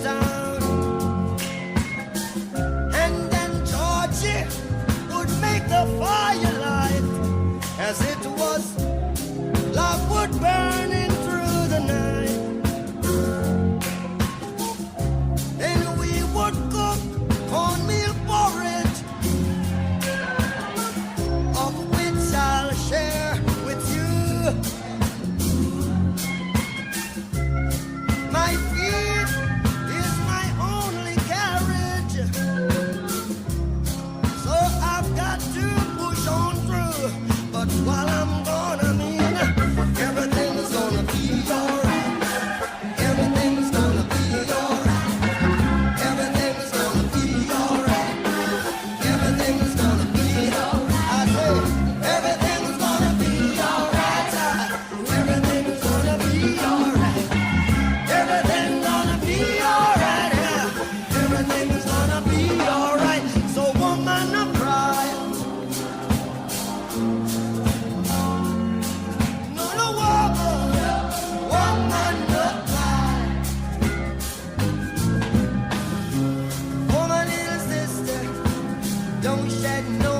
town. And then Georgie would make the firelight as it was love would burning through the night. Then we would cook cornmeal porridge, of which I'll share with you. My feet is my only carriage, so I've got to push on through. But while I'm gone, I mean, everything's gonna be alright. Everything's gonna be alright. Everything's gonna be alright. Everything's gonna be alright. I say, everything's gonna be alright. Everything's gonna be alright. Everything's gonna be alright. Yeah. Everything's gonna be alright. So woman, I'm crying. No, no, woman, no cry. Oh, my little sister, don't shed no